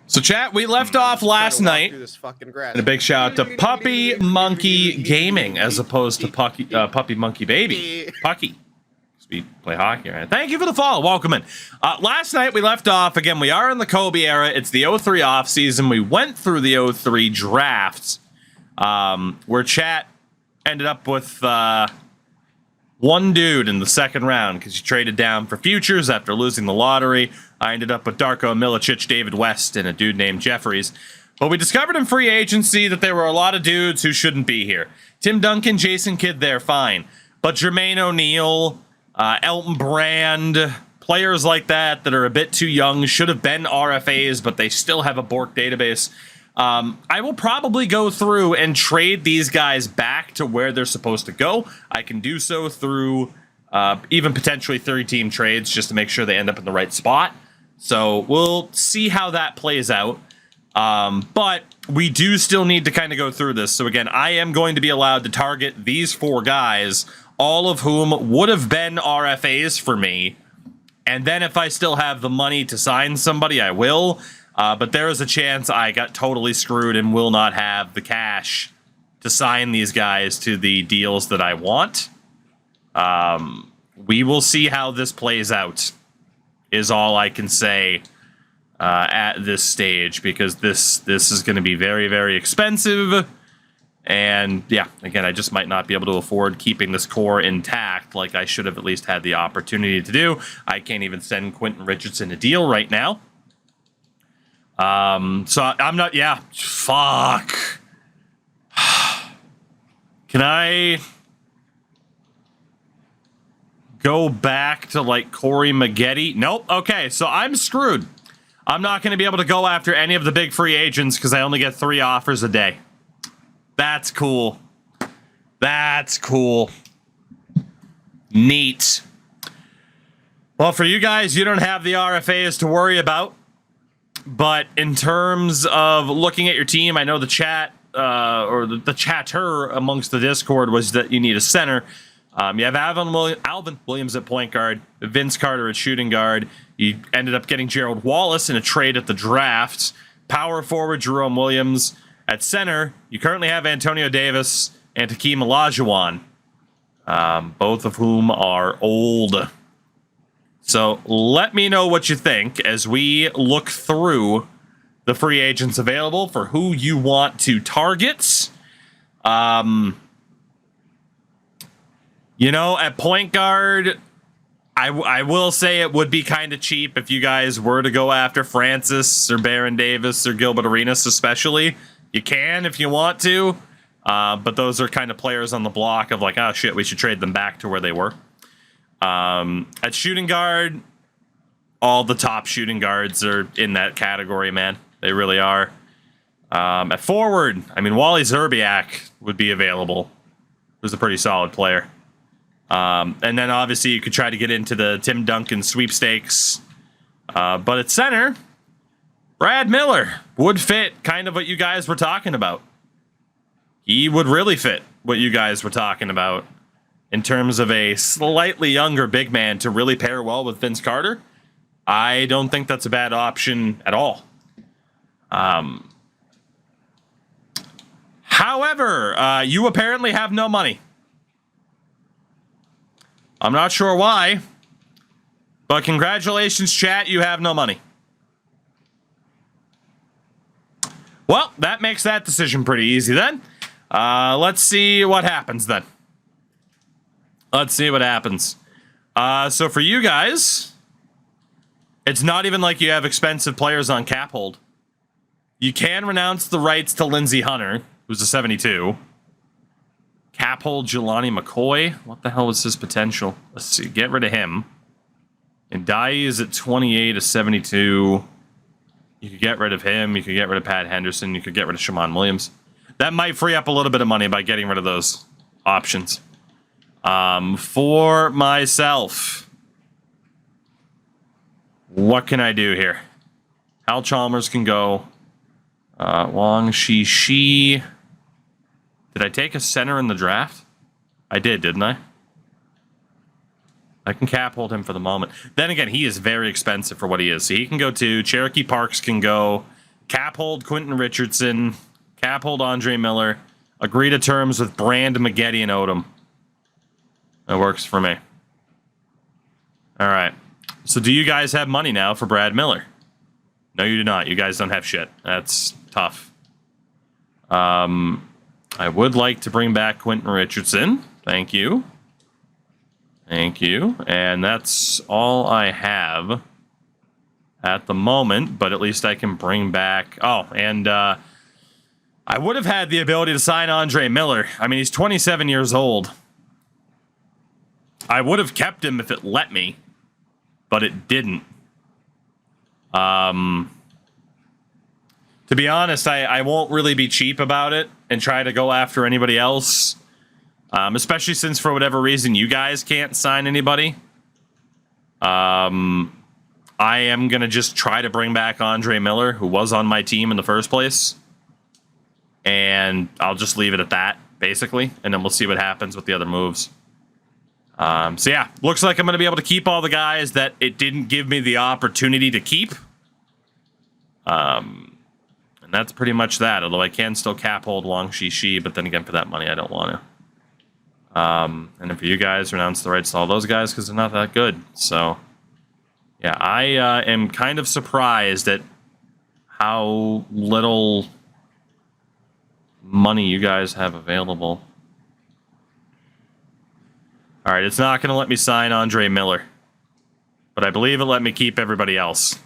So, chat, we left off last night. And a big shout out to Puppy Monkey Gaming as opposed to Puppy Monkey Baby. Pucky. We play hockey, right? Thank you for the follow. Welcome in. Last night we left off. Again, we are in the Kobe era. It's the 03 off season. We went through the 03 drafts where chat ended up with one dude in the second round because he traded down for futures after losing the lottery. I ended up with Darko Milicic, David West, and a dude named Jeffries. But we discovered in free agency that there were a lot of dudes who shouldn't be here. Tim Duncan, Jason Kidd, they're fine. But Jermaine O'Neal, Elton Brand, players like that are a bit too young, should have been RFAs, but they still have a Bork database. I will probably go through and trade these guys back to where they're supposed to go. I can do so through even potentially 30-team trades just to make sure they end up in the right spot. So we'll see how that plays out. But we do still need to kind of go through this. So again, I am going to be allowed to target these four guys, all of whom would have been RFAs for me. And then if I still have the money to sign somebody, I will. But there is a chance I got totally screwed and will not have the cash to sign these guys to the deals that I want. We will see how this plays out, is all I can say at this stage, because this is going to be very, very expensive. And yeah, again, I just might not be able to afford keeping this core intact like I should have at least had the opportunity to do. I can't even send Quentin Richardson a deal right now. So I'm not, yeah, fuck. Can I go back to like Corey Maggette? Nope. Okay, so I'm screwed. I'm not going to be able to go after any of the big free agents because I only get 3 offers a day. That's cool. That's cool. Neat. Well, for you guys, you don't have the RFAs to worry about. But in terms of looking at your team, I know the chat or the chatter amongst the Discord was that you need a center. You have Alvin Williams at point guard, Vince Carter at shooting guard. You ended up getting Gerald Wallace in a trade at the draft. Power forward Jerome Williams. At center, you currently have Antonio Davis and Hakeem Olajuwon, both of whom are old. So let me know what you think as we look through the free agents available for who you want to target. You know, at point guard, I will say it would be kind of cheap if you guys were to go after Francis or Baron Davis or Gilbert Arenas especially. You can if you want to, but those are kind of players on the block of like, oh shit, we should trade them back to where they were. At shooting guard, all the top shooting guards are in that category, man. They really are. At forward, I mean, Wally Zerbiak would be available. Who's a pretty solid player. And then obviously you could try to get into the Tim Duncan sweepstakes. But at center, Brad Miller would fit kind of what you guys were talking about. He would really fit what you guys were talking about in terms of a slightly younger big man to really pair well with Vince Carter. I don't think that's a bad option at all. However, you apparently have no money. I'm not sure why, but congratulations, chat, you have no money. Well, that makes that decision pretty easy then. Let's see what happens then. Let's see what happens. So for you guys, it's not even like you have expensive players on cap hold. You can renounce the rights to Lindsey Hunter, who's a 72. Cap hold Jelani McCoy. What the hell is his potential? Let's see. Get rid of him. And Dye is at 28, a 72. You could get rid of him. You could get rid of Pat Henderson. You could get rid of Shammond Williams. That might free up a little bit of money by getting rid of those options. For myself, what can I do here? Hal Chalmers can go. Wang Shi. Did I take a center in the draft? I did, didn't I? I can cap hold him for the moment. Then again, he is very expensive for what he is. So he can go too. Cherokee Parks can go. cap hold Quentin Richardson, cap hold Andre Miller, agree to terms with Brand, Maggette, and Odom. That works for me. All right. So do you guys have money now for Brad Miller? No, you do not. You guys don't have shit. That's tough. I would like to bring back Quentin Richardson. Thank you. Thank you. And that's all I have at the moment, but at least I can bring back... Oh, and I would have had the ability to sign Andre Miller. I mean, he's 27 years old. I would have kept him if it let me, but it didn't. To be honest, I won't really be cheap about it and try to go after anybody else. Especially since, for whatever reason, you guys can't sign anybody. I am going to just try to bring back Andre Miller, who was on my team in the first place. And I'll just leave it at that, basically. And then we'll see what happens with the other moves. So yeah, looks like I'm going to be able to keep all the guys that it didn't give me the opportunity to keep. And that's pretty much that, although I can still cap hold Wang Shishi, but then again, for that money, I don't want to. And then for you guys, renounce the rights to all those guys because they're not that good. So, yeah, I am kind of surprised at how little money you guys have available. All right, it's not going to let me sign Andre Miller, but I believe it let me keep everybody else.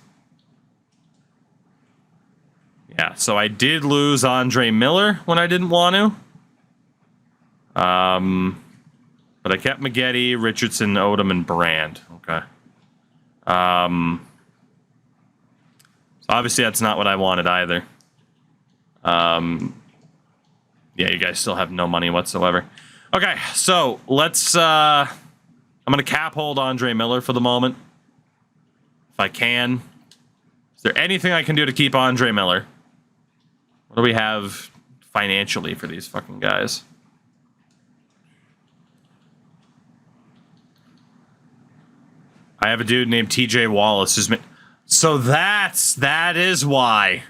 Yeah, so I did lose Andre Miller when I didn't want to. But I kept Maggette, Richardson, Odom, and Brand. Okay. So obviously that's not what I wanted either. Yeah, you guys still have no money whatsoever. Okay, so let's... I'm going to cap hold Andre Miller for the moment. If I can. Is there anything I can do to keep Andre Miller? What do we have financially for these fucking guys? I have a dude named TJ Wallace. So that is why.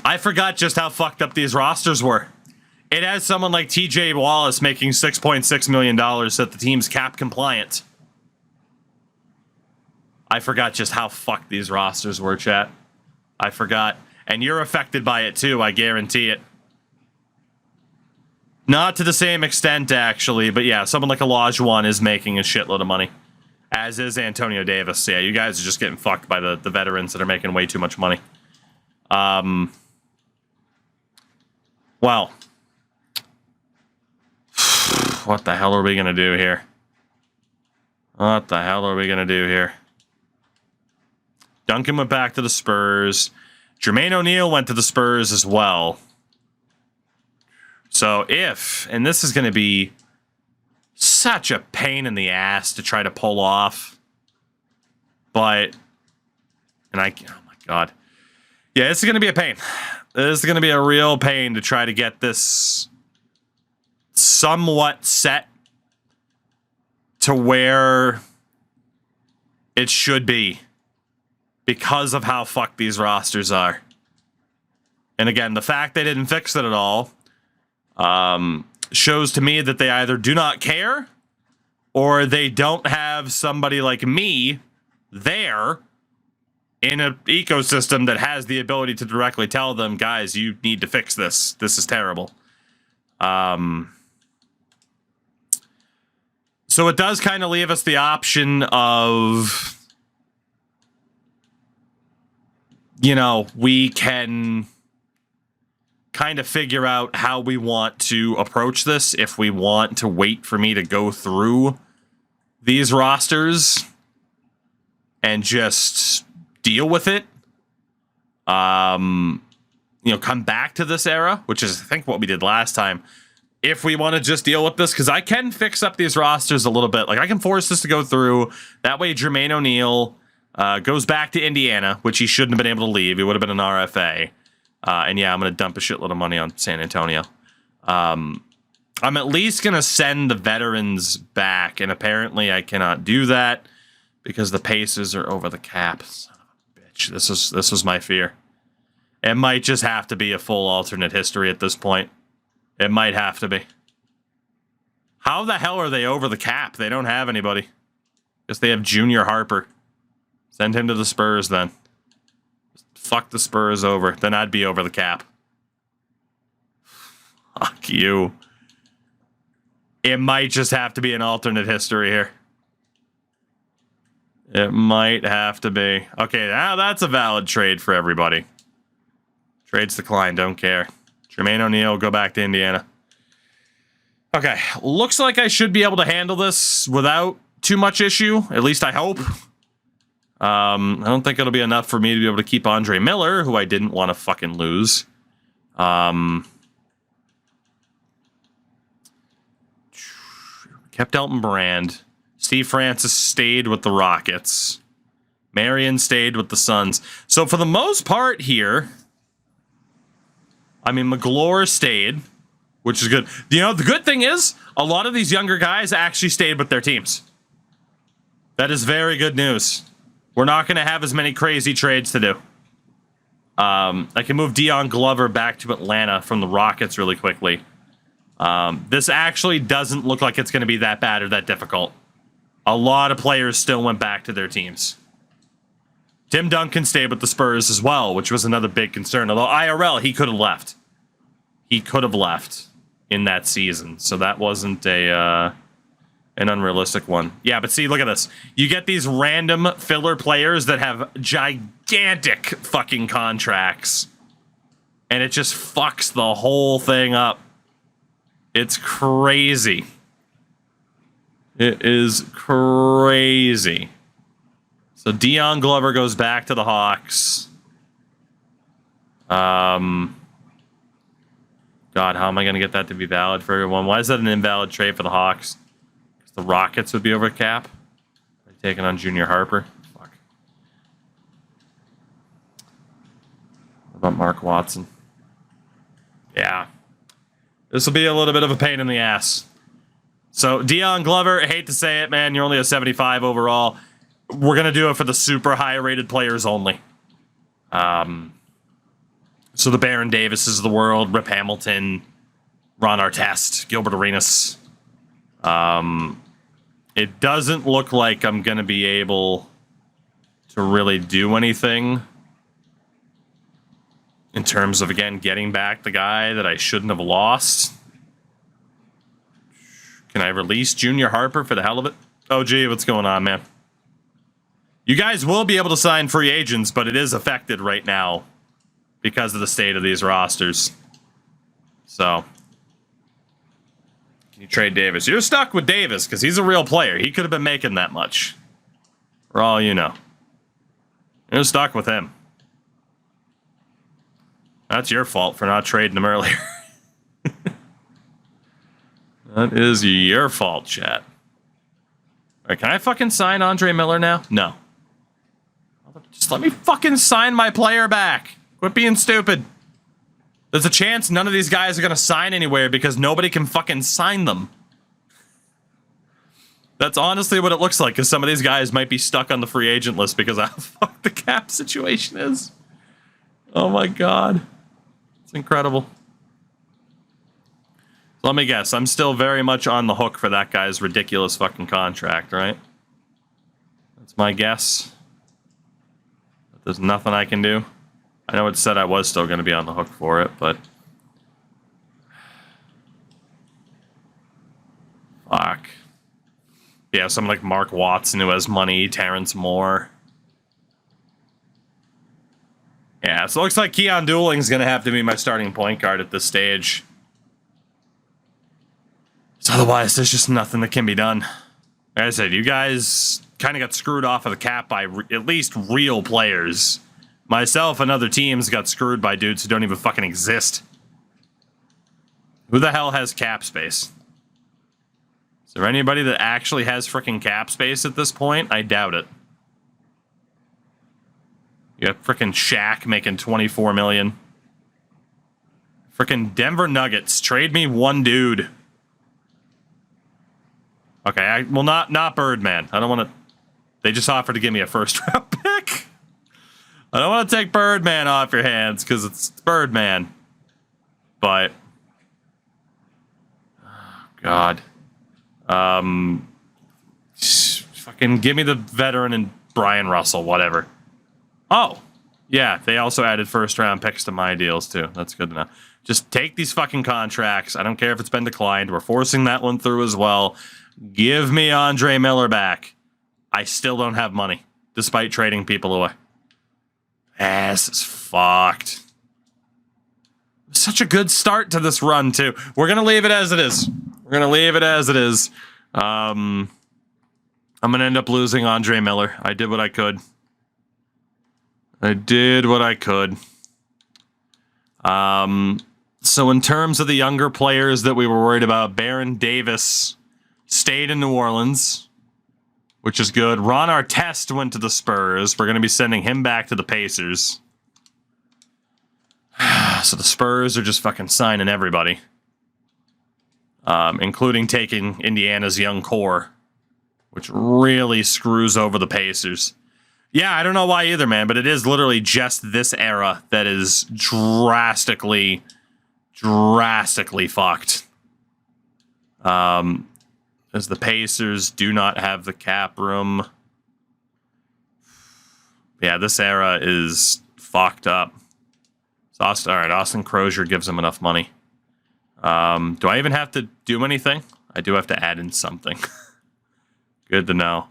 I forgot just how fucked up these rosters were. It has someone like TJ Wallace making $6.6 million that the team's cap compliant. I forgot just how fucked these rosters were, chat. I forgot. And you're affected by it too, I guarantee it. Not to the same extent, actually, but yeah, someone like Olajuwon is making a shitload of money. As is Antonio Davis. Yeah, you guys are just getting fucked by the veterans that are making way too much money. Well. What the hell are we going to do here? What the hell are we going to do here? Duncan went back to the Spurs. Jermaine O'Neal went to the Spurs as well. So if, and this is going to be such a pain in the ass to try to pull off, but, and oh my God. Yeah, this is going to be a pain. This is going to be a real pain to try to get this somewhat set to where it should be because of how fucked these rosters are. And again, the fact they didn't fix it at all shows to me that they either do not care or they don't have somebody like me there in an ecosystem that has the ability to directly tell them, guys, you need to fix this. This is terrible. So it does kind of leave us the option of, you know, we can kind of figure out how we want to approach this. If we want to wait for me to go through these rosters and just deal with it, you know, come back to this era, which is, I think, what we did last time. If we want to just deal with this, because I can fix up these rosters a little bit. Like, I can force this to go through. That way, Jermaine O'Neal goes back to Indiana, which he shouldn't have been able to leave. He would have been an RFA. And yeah, I'm going to dump a shitload of money on San Antonio. I'm at least going to send the veterans back, and apparently I cannot do that because the Pacers are over the cap. Son of a This was my fear. It might just have to be a full alternate history at this point. It might have to be. How the hell are they over the cap? They don't have anybody. Guess they have Junior Harper. Send him to the Spurs then. Just fuck the Spurs over. Then I'd be over the cap. Fuck you. It might just have to be an alternate history here. It might have to be. Okay, now that's a valid trade for everybody. Trades declined, don't care. Jermaine O'Neal, go back to Indiana. Okay, looks like I should be able to handle this without too much issue. At least I hope. I don't think it'll be enough for me to be able to keep Andre Miller, who I didn't want to fucking lose. Kept Elton Brand. Steve Francis stayed with the Rockets. Marion stayed with the Suns. So for the most part here, I mean, McGlure stayed, which is good. You know, the good thing is, a lot of these younger guys actually stayed with their teams. That is very good news. We're not going to have as many crazy trades to do. I can move Dion Glover back to Atlanta from the Rockets really quickly. This actually doesn't look like it's going to be that bad or that difficult. A lot of players still went back to their teams. Tim Duncan stayed with the Spurs as well, which was another big concern. Although IRL, he could have left. He could have left in that season. So that wasn't an unrealistic one. Yeah, but see, look at this. You get these random filler players that have gigantic fucking contracts. And it just fucks the whole thing up. It's crazy. It is crazy. So Dion Glover goes back to the Hawks. God, how am I going to get that to be valid for everyone? Why is that an invalid trade for the Hawks? Because the Rockets would be over cap. They're taking on Junior Harper. Fuck. What about Mark Watson? Yeah. This will be a little bit of a pain in the ass. So, Dion Glover, I hate to say it, man. You're only a 75 overall. We're going to do it for the super high-rated players only. So the Baron Davises of the world, Rip Hamilton, Ron Artest, Gilbert Arenas. It doesn't look like I'm going to be able to really do anything in terms of, again, getting back the guy that I shouldn't have lost. Can I release Junior Harper for the hell of it? Oh, gee, what's going on, man? You guys will be able to sign free agents, but it is affected right now because of the state of these rosters. So, can you trade Davis? You're stuck with Davis because he's a real player. He could have been making that much. For all you know. You're stuck with him. That's your fault for not trading him earlier. That is your fault, chat. All right, can I fucking sign Andre Miller now? No. Just let me fucking sign my player back. Quit being stupid. There's a chance none of these guys are going to sign anywhere because nobody can fucking sign them. That's honestly what it looks like, because some of these guys might be stuck on the free agent list because of how fucked the cap situation is. Oh my god. It's incredible. Let me guess, I'm still very much on the hook for that guy's ridiculous fucking contract, right? That's my guess. There's nothing I can do. I know it said I was still going to be on the hook for it, but... Fuck. Yeah, someone like Mark Watson who has money, Terrence Moore. Yeah, so it looks like Keon Dooling's going to have to be my starting point guard at this stage. So otherwise, there's just nothing that can be done. Like I said, you guys kind of got screwed off of the cap by at least real players. Myself and other teams got screwed by dudes who don't even fucking exist. Who the hell has cap space? Is there anybody that actually has freaking cap space at this point? I doubt it. You got freaking Shaq making $24 million. Freaking Denver Nuggets. Trade me one dude. Okay, well, not Birdman. I don't want to... They just offered to give me a first-round pick. I don't want to take Birdman off your hands because it's Birdman. But, oh God. Fucking give me the veteran and Brian Russell, whatever. Oh, yeah, they also added first-round picks to my deals, too. That's good to know. Just take these fucking contracts. I don't care if it's been declined. We're forcing that one through as well. Give me Andre Miller back. I still don't have money, despite trading people away. This is fucked. Such a good start to this run, too. We're going to leave it as it is. We're going to leave it as it is. I'm going to end up losing Andre Miller. I did what I could. So in terms of the younger players that we were worried about, Baron Davis stayed in New Orleans, which is good. Ron Artest went to the Spurs. We're going to be sending him back to the Pacers. So the Spurs are just fucking signing everybody. Including taking Indiana's young core, which really screws over the Pacers. Yeah, I don't know why either, man, but it is literally just this era that is drastically fucked. As the Pacers do not have the cap room. Yeah, this era is fucked up. All right, Austin Crozier gives him enough money. Do I even have to do anything? I do have to add in something. Good to know.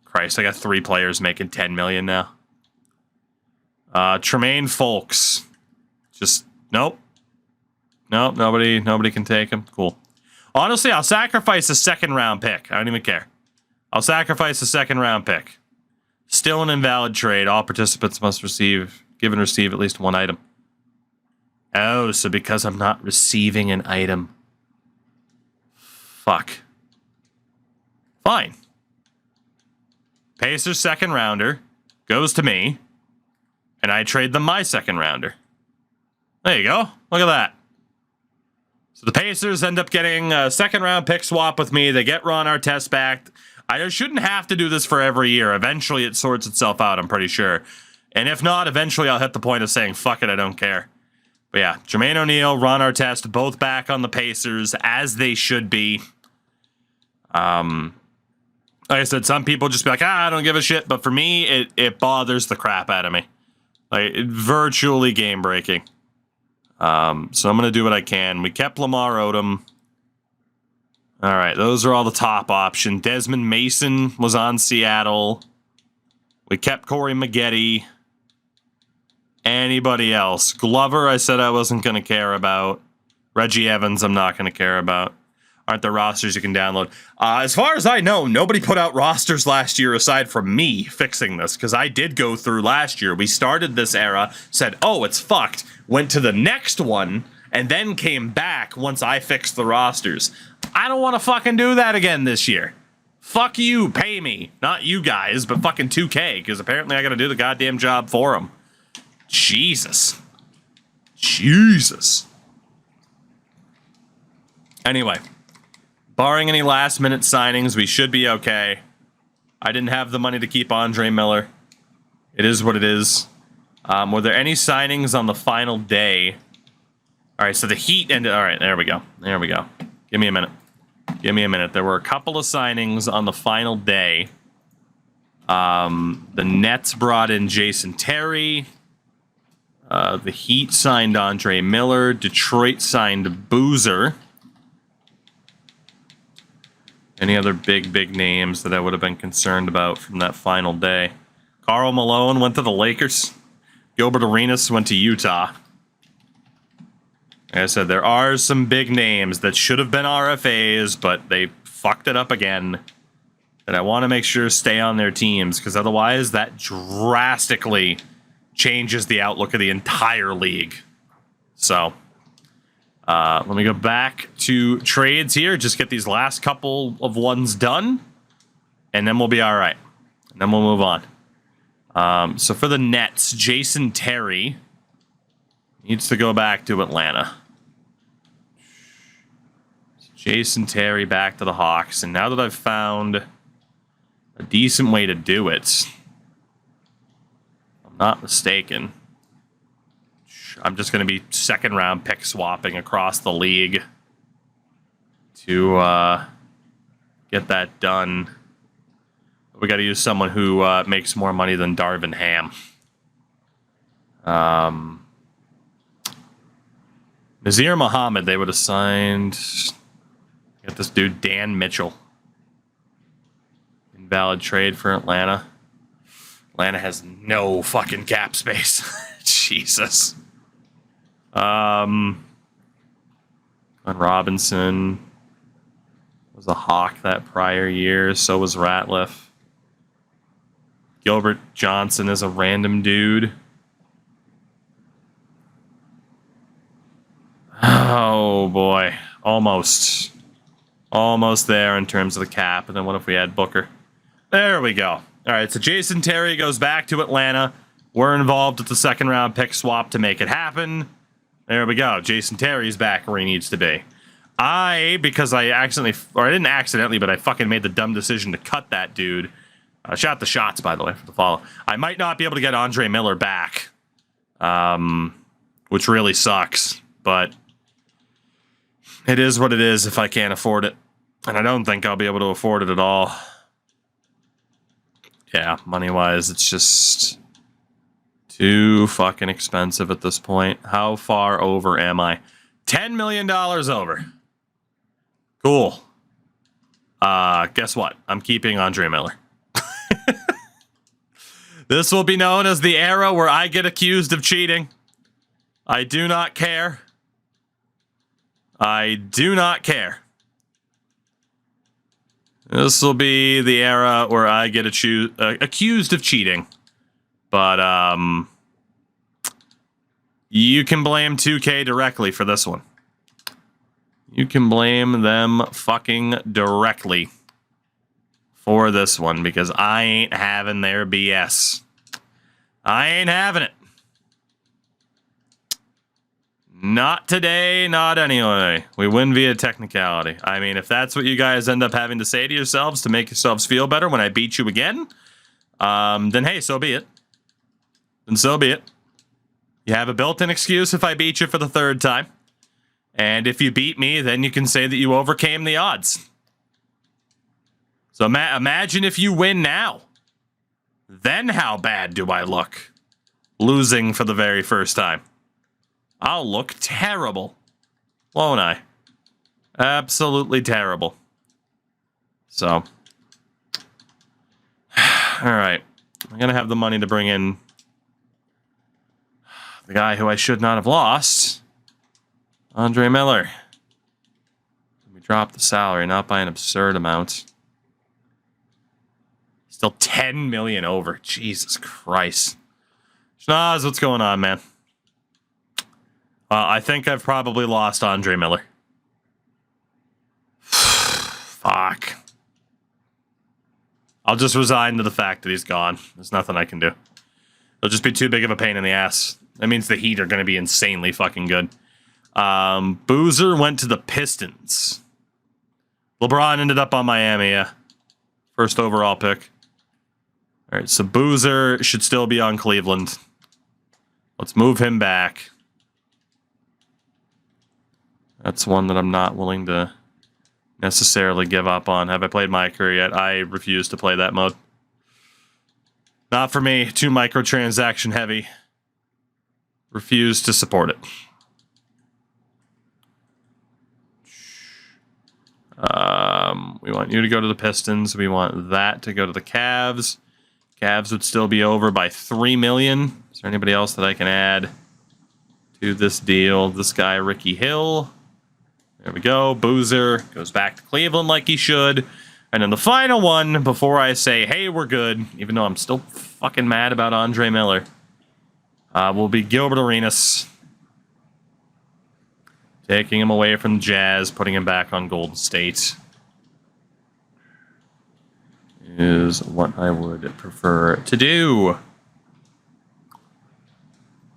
Christ, I got 3 players making $10 million now. Tremaine Folks. Just, nope. Nope, nobody can take him. Cool. Honestly, I'll sacrifice a 2nd-round pick. I don't even care. I'll sacrifice a 2nd-round pick. Still an invalid trade. All participants must give and receive at least 1 item. Oh, so because I'm not receiving an item. Fuck. Fine. Pacers 2nd-rounder goes to me, and I trade them my 2nd-rounder. There you go. Look at that. So the Pacers end up getting a 2nd-round pick swap with me. They get Ron Artest back. I shouldn't have to do this for every year. Eventually it sorts itself out, I'm pretty sure. And if not, eventually I'll hit the point of saying, fuck it, I don't care. But yeah, Jermaine O'Neal, Ron Artest, both back on the Pacers, as they should be. Like I said, some people just be like, I don't give a shit. But for me, it bothers the crap out of me. Like, virtually game-breaking. So I'm going to do what I can. We kept Lamar Odom. All right, those are all the top options. Desmond Mason was on Seattle. We kept Corey Maggette. Anybody else? Glover, I said I wasn't going to care about. Reggie Evans, I'm not going to care about. Aren't there rosters you can download? As far as I know, nobody put out rosters last year aside from me fixing this, because I did go through last year. We started this era, said, oh, it's fucked, went to the next one, and then came back once I fixed the rosters. I don't want to fucking do that again this year. Fuck you, pay me. Not you guys, but fucking 2K, because apparently I got to do the goddamn job for them. Jesus. Anyway. Barring any last-minute signings, we should be okay. I didn't have the money to keep Andre Miller. It is what it is. Were there any signings on the final day? All right, so the Heat ended... All right, there we go. Give me a minute. There were a couple of signings on the final day. The Nets brought in Jason Terry. The Heat signed Andre Miller. Detroit signed Boozer. Any other big names that I would have been concerned about from that final day? Karl Malone went to the Lakers. Gilbert Arenas went to Utah. Like I said, there are some big names that should have been RFAs, but they fucked it up again. That I want to make sure stay on their teams, because otherwise that drastically changes the outlook of the entire league. So... let me go back to trades here. Just get these last couple of ones done. And then we'll be all right. And then we'll move on. So for the Nets, Jason Terry needs to go back to Atlanta. Jason Terry back to the Hawks. And now that I've found a decent way to do it, not mistaken, I'm just going to be second round pick swapping across the league to get that done. We got to use someone who makes more money than Darvin Ham. Nazir Muhammad, they would have signed. Get this dude, Dan Mitchell. Invalid trade for Atlanta. Atlanta has no fucking cap space. Jesus. Glenn Robinson was a Hawk that prior year. So was Ratliff. Gilbert Johnson is a random dude. Oh boy. Almost there in terms of the cap. And then what if we had Booker? There we go. All right, so Jason Terry goes back to Atlanta. We're involved with the second round pick swap to make it happen. There we go. Jason Terry's back where he needs to be. Because I accidentally, or I didn't accidentally, but I fucking made the dumb decision to cut that dude. Shot the shots, by the way, for the follow. I might not be able to get Andre Miller back, which really sucks, but it is what it is if I can't afford it. And I don't think I'll be able to afford it at all. Yeah, money-wise, it's just too fucking expensive at this point. How far over am I? $10 million over. Cool. Guess what? I'm keeping Andre Miller. This will be known as the era where I get accused of cheating. I do not care. I do not care. This will be the era where I get accused of cheating. But you can blame 2K directly for this one. You can blame them fucking directly for this one because I ain't having their BS. I ain't having it. Not today, not anyway. We win via technicality. I mean, if that's what you guys end up having to say to yourselves to make yourselves feel better when I beat you again, then hey, so be it. Then so be it. You have a built-in excuse if I beat you for the third time. And if you beat me, then you can say that you overcame the odds. So imagine if you win now. Then how bad do I look? Losing for the very first time. I'll look terrible. Won't I? Absolutely terrible. So. Alright. I'm going to have the money to bring in the guy who I should not have lost. Andre Miller. We dropped the salary, not by an absurd amount. Still 10 million over. Jesus Christ. Schnoz, what's going on, man? I think I've probably lost Andre Miller. Fuck. I'll just resign to the fact that he's gone. There's nothing I can do. It'll just be too big of a pain in the ass. That means the Heat are going to be insanely fucking good. Boozer went to the Pistons. LeBron ended up on Miami, yeah. First overall pick. All right, so Boozer should still be on Cleveland. Let's move him back. That's one that I'm not willing to necessarily give up on. Have I played my career yet? I refuse to play that mode. Not for me. Too microtransaction heavy. Refuse to support it. We want you to go to the Pistons. We want that to go to the Cavs. Cavs would still be over by 3 million. Is there anybody else that I can add to this deal? This guy, Ricky Hill. There we go. Boozer goes back to Cleveland like he should. And then the final one, before I say, hey, we're good, even though I'm still fucking mad about Andre Miller, will be Gilbert Arenas. Taking him away from the Jazz, putting him back on Golden State is what I would prefer to do.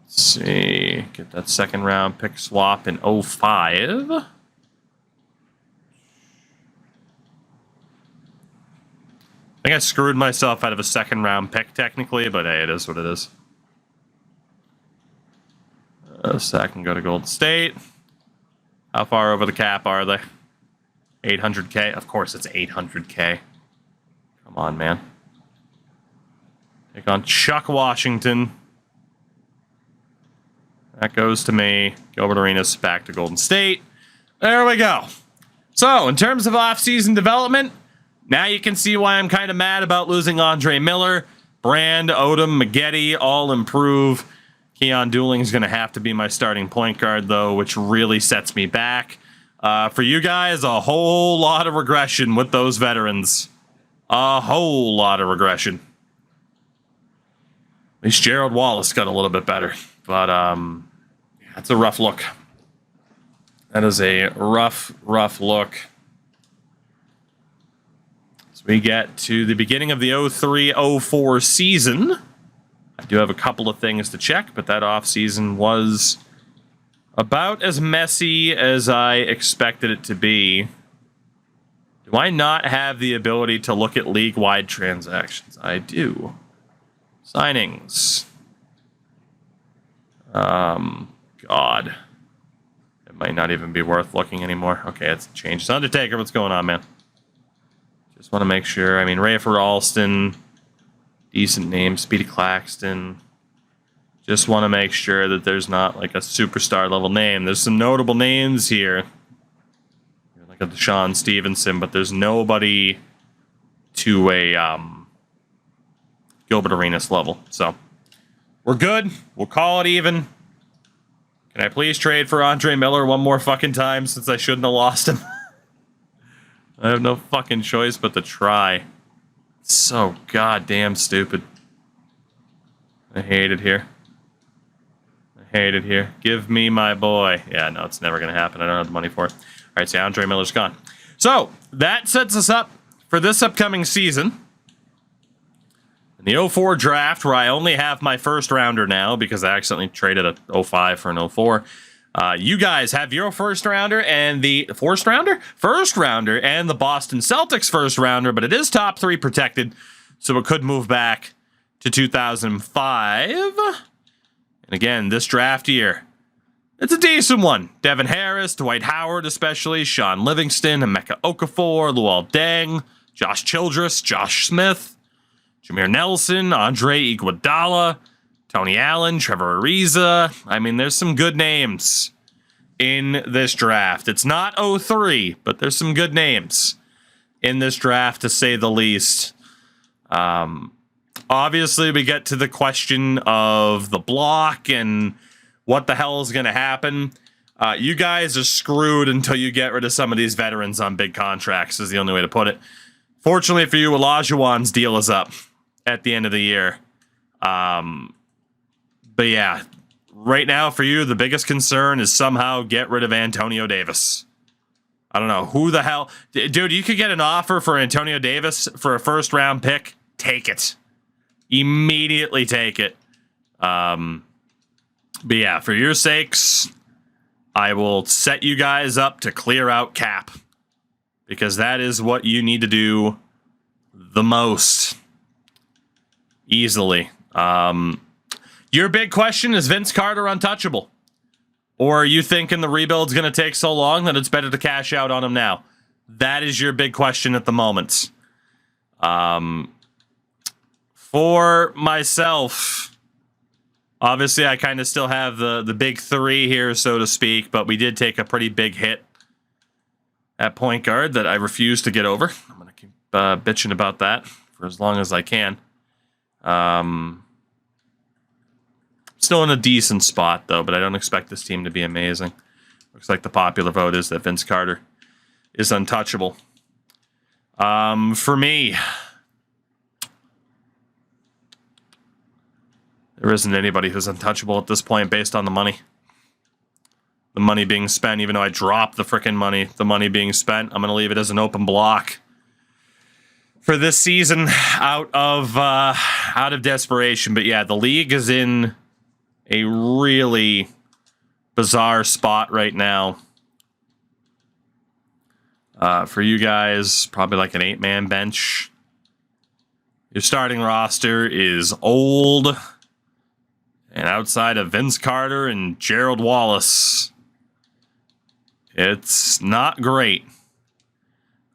Let's see. Get that second round pick swap in 05. I think I screwed myself out of a second round pick technically, but hey, it is what it is. So I can go to Golden State. How far over the cap are they? 800K? Of course it's 800K. Come on, man. Take on Chuck Washington. That goes to me. Gilbert Arenas back to Golden State. There we go. So, in terms of off-season development, now you can see why I'm kind of mad about losing Andre Miller. Brand, Odom, Maggette all improve. Keon Dooling's going to have to be my starting point guard, though, which really sets me back. For you guys, a whole lot of regression with those veterans. A whole lot of regression. At least Gerald Wallace got a little bit better. But, that's a rough look. That is a rough look. As we get to the beginning of the 03-04 season, I do have a couple of things to check, but that offseason was about as messy as I expected it to be. Do I not have the ability to look at league-wide transactions? I do. Signings. God. It might not even be worth looking anymore. Okay, it's changed. Undertaker, what's going on, man? Just want to make sure. I mean, Rayford Alston, decent name. Speedy Claxton. Just want to make sure that there's not like a superstar level name. There's some notable names here. Like a Deshaun Stevenson, but there's nobody to a Gilbert Arenas level. So, we're good. We'll call it even. Can I please trade for Andre Miller one more fucking time since I shouldn't have lost him? I have no fucking choice but to try. It's so goddamn stupid. I hate it here. I hate it here. Give me my boy. Yeah, no, it's never going to happen. I don't have the money for it. All right, so Andre Miller's gone. So, that sets us up for this upcoming season. In the 04 draft, where I only have my first rounder now because I accidentally traded a 05 for an 04. You guys have your first rounder and the first rounder and the Boston Celtics first rounder, but it is top 3 protected, so it could move back to 2005. And again, this draft year, it's a decent one. Devin Harris, Dwight Howard especially, Sean Livingston, Emeka Okafor, Luol Deng, Josh Childress, Josh Smith, Jameer Nelson, Andre Iguodala, Tony Allen, Trevor Ariza. I mean, there's some good names in this draft. It's not 03, but there's some good names in this draft, to say the least. Obviously, we get to the question of the block and what the hell is going to happen. You guys are screwed until you get rid of some of these veterans on big contracts, is the only way to put it. Fortunately for you, Olajuwon's deal is up at the end of the year. But yeah, right now for you, the biggest concern is somehow get rid of Antonio Davis. I don't know who the hell. Dude, you could get an offer for Antonio Davis for a first round pick. Take it. Immediately take it. But yeah, for your sakes, I will set you guys up to clear out cap, because that is what you need to do the most. Easily. Your big question is Vince Carter untouchable? Or are you thinking the rebuild's going to take so long that it's better to cash out on him now? That is your big question at the moment. For myself, obviously I kind of still have the big 3 here, so to speak, but we did take a pretty big hit at point guard that I refuse to get over. I'm going to keep bitching about that for as long as I can. Still in a decent spot, though, but I don't expect this team to be amazing. Looks like the popular vote is that Vince Carter is untouchable. For me, there isn't anybody who's untouchable at this point based on the money. The money being spent, even though I dropped the frickin' money, the money being spent, I'm going to leave it as an open block for this season out of desperation. But yeah, the league is in a really bizarre spot right now. For you guys, probably like an 8-man bench. Your starting roster is old And outside of Vince Carter and Gerald Wallace, it's not great.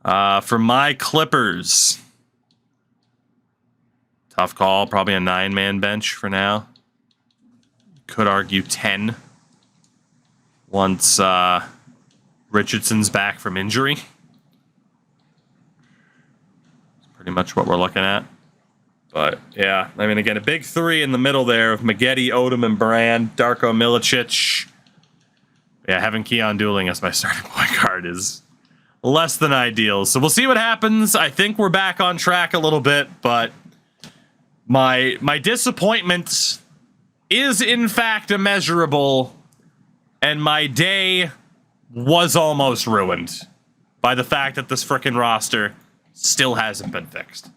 For my Clippers, tough call. Probably a 9-man bench for now. Could argue 10 once Richardson's back from injury. That's pretty much what we're looking at. But, yeah, I mean, again, a big three in the middle there of Maggette, Odom, and Brand. Darko Milicic. Yeah, having Keon Dooling as my starting point guard is less than ideal. So we'll see what happens. I think we're back on track a little bit, but my disappointment is, in fact, immeasurable, and my day was almost ruined by the fact that this frickin' roster still hasn't been fixed.